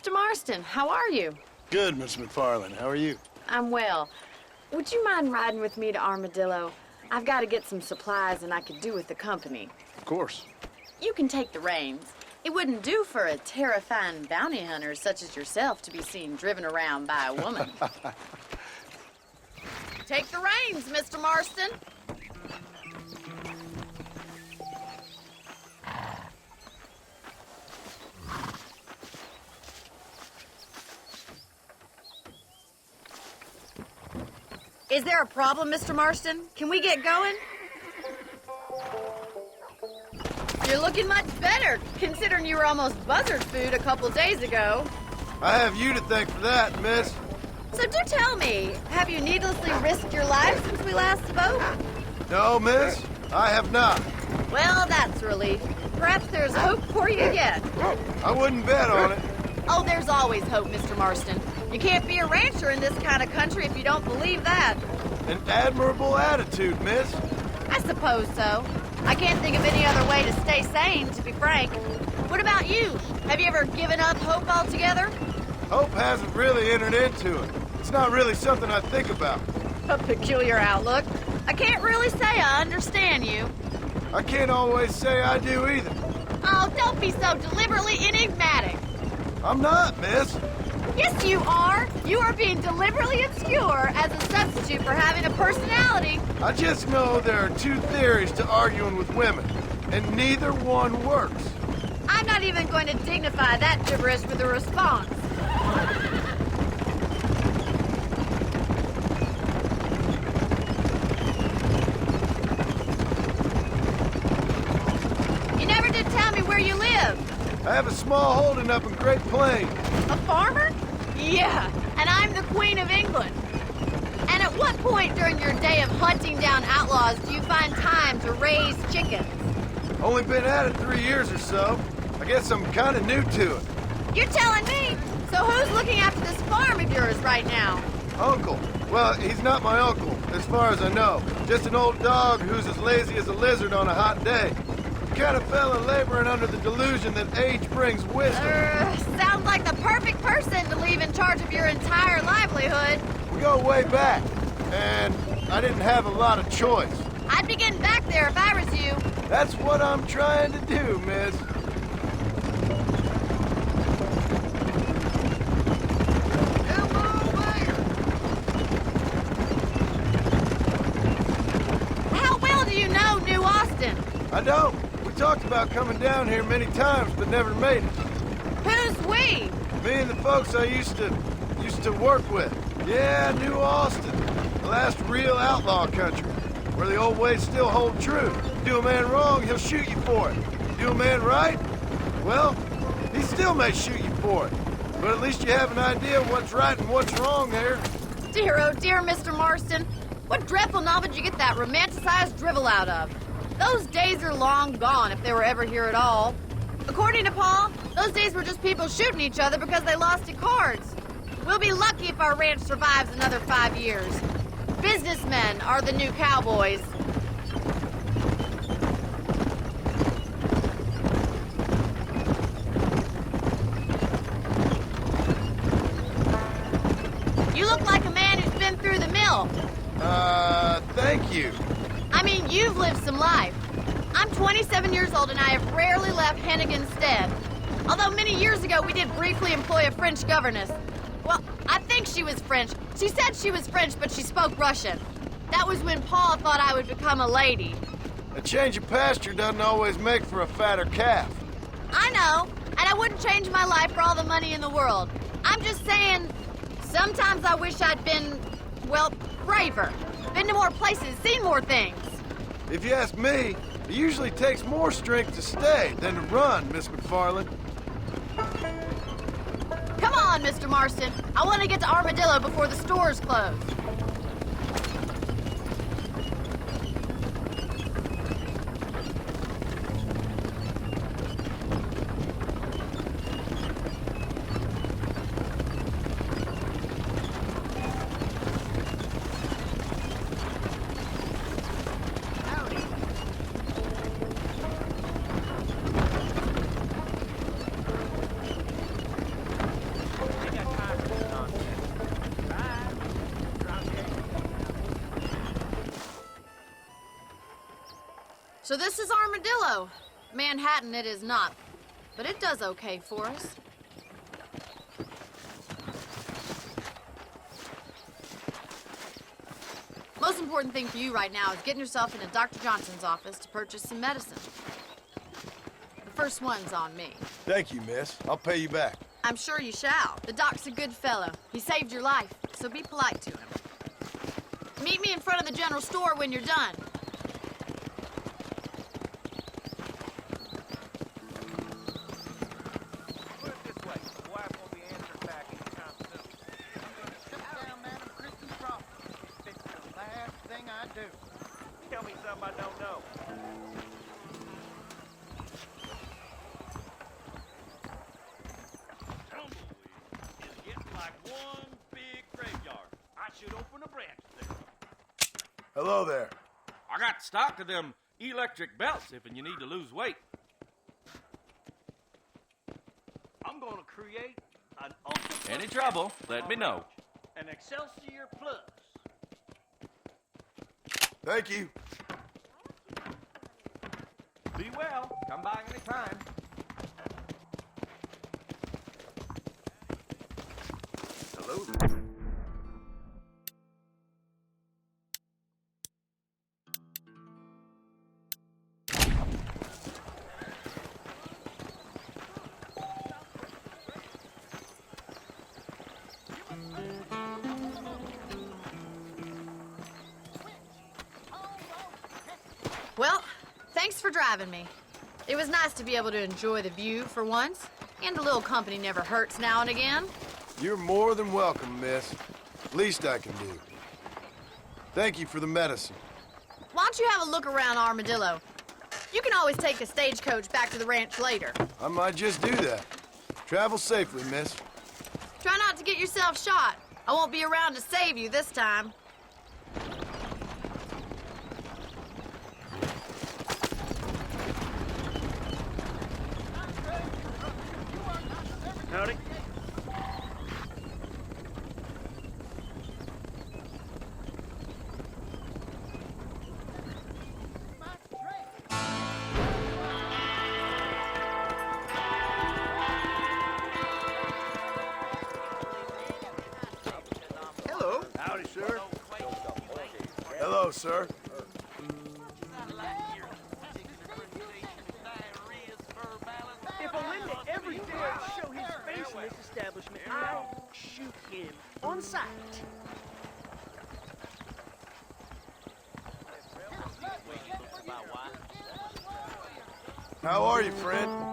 Mr. Marston. How are you? Good, Miss McFarland. How are you? I'm well. Would you mind riding with me to Armadillo? I've got to get some supplies and I could do with the company. Of course. You can take the reins. It wouldn't do for a terrifying bounty hunter such as yourself to be seen driven around by a woman. Take the reins, Mr. Marston. Is there a problem, Mr. Marston? Can we get going? You're looking much better, considering you were almost buzzard food a couple days ago. I have you to thank for that, miss. So do tell me, have you needlessly risked your life since we last spoke? No, miss, I have not. Well, that's a relief. Perhaps there's hope for you yet. I wouldn't bet on it. Oh, there's always hope, Mr. Marston. You can't be a rancher in this kind of country if you don't believe that. An admirable attitude, miss. I suppose so. I can't think of any other way to stay sane, to be frank. What about you? Have you ever given up hope altogether? Hope hasn't really entered into it. It's not really something I think about. A peculiar outlook. I can't really say I understand you. I can't always say I do either. Oh, don't be so deliberately enigmatic. I'm not, miss. Yes, you are. You are being deliberately obscure as a substitute for having a personality. I just know there are two theories to arguing with women, and neither one works. I'm not even going to dignify that gibberish with a response. You never did tell me where you live. I have a small holding up in Great Plains. A farmer? Yeah, and I'm the Queen of England. And at what point during your day of hunting down outlaws do you find time to raise chickens? Only been at it 3 years or so. I guess I'm kind of new to it. You're telling me? So who's looking after this farm of yours right now? Uncle. Well, he's not my uncle, as far as I know. Just an old dog who's as lazy as a lizard on a hot day. The kind of fella laboring under the delusion that age brings wisdom. Sounds like the perfect person to leave in charge of your entire livelihood. We go way back, and I didn't have a lot of choice. I'd be getting back there if I was you. That's what I'm trying to do, miss. How well do you know New Austin? I don't. We talked about coming down here many times, but never made it. Who's we? Me and the folks I used to work with. Yeah, New Austin. The last real outlaw country, where the old ways still hold true. Do a man wrong, he'll shoot you for it. Do a man right? Well, he still may shoot you for it. But at least you have an idea of what's right and what's wrong there. Dear, oh dear, Mr. Marston. What dreadful novel did you get that romanticized drivel out of? Those days are long gone, if they were ever here at all. According to Paul, those days were just people shooting each other because they lost at cards. We'll be lucky if our ranch survives another 5 years. Businessmen are the new cowboys. You look like a man who's been through the mill. Thank you. I mean, you've lived some life. I'm 27 years old and I have rarely left Hennigan's stead. Although many years ago we did briefly employ a French governess. Well, I think she was French. She said she was French, but she spoke Russian. That was when Paul thought I would become a lady. A change of pasture doesn't always make for a fatter calf. I know, and I wouldn't change my life for all the money in the world. I'm just saying, sometimes I wish I'd been, well, braver. Been to more places, seen more things. If you ask me, it usually takes more strength to stay than to run, Miss McFarland. Come on, Mr. Marston. I want to get to Armadillo before the stores close. So this is Armadillo. Manhattan it is not, but it does okay for us. Most important thing for you right now is getting yourself into Dr. Johnson's office to purchase some medicine. The first one's on me. Thank you, miss. I'll pay you back. I'm sure you shall. The doc's a good fellow. He saved your life, so be polite to him. Meet me in front of the general store when you're done. Put it this way, the wife won't be answering back anytime soon. Shut down Madam Christie's property. It's the last thing I do. Tell me something I don't know. Tumbleweed is getting like one big graveyard. I should open a branch there. Hello there. I got stock of them electric belts if you need to lose weight. I'm gonna create an ultra. Any trouble, let me know. An Excelsior Plus. Thank you. Be well. Come by anytime. Hello. Well, thanks for driving me. It was nice to be able to enjoy the view for once, and a little company never hurts now and again. You're more than welcome, miss. Least I can do. Thank you for the medicine. Why don't you have a look around Armadillo? You can always take a stagecoach back to the ranch later. I might just do that. Travel safely, miss. Try not to get yourself shot. I won't be around to save you this time. Howdy. Hello. Howdy, sir. Hello, sir. If Olinda ever dares show his face in this establishment, I'll shoot him on sight. How are you, friend?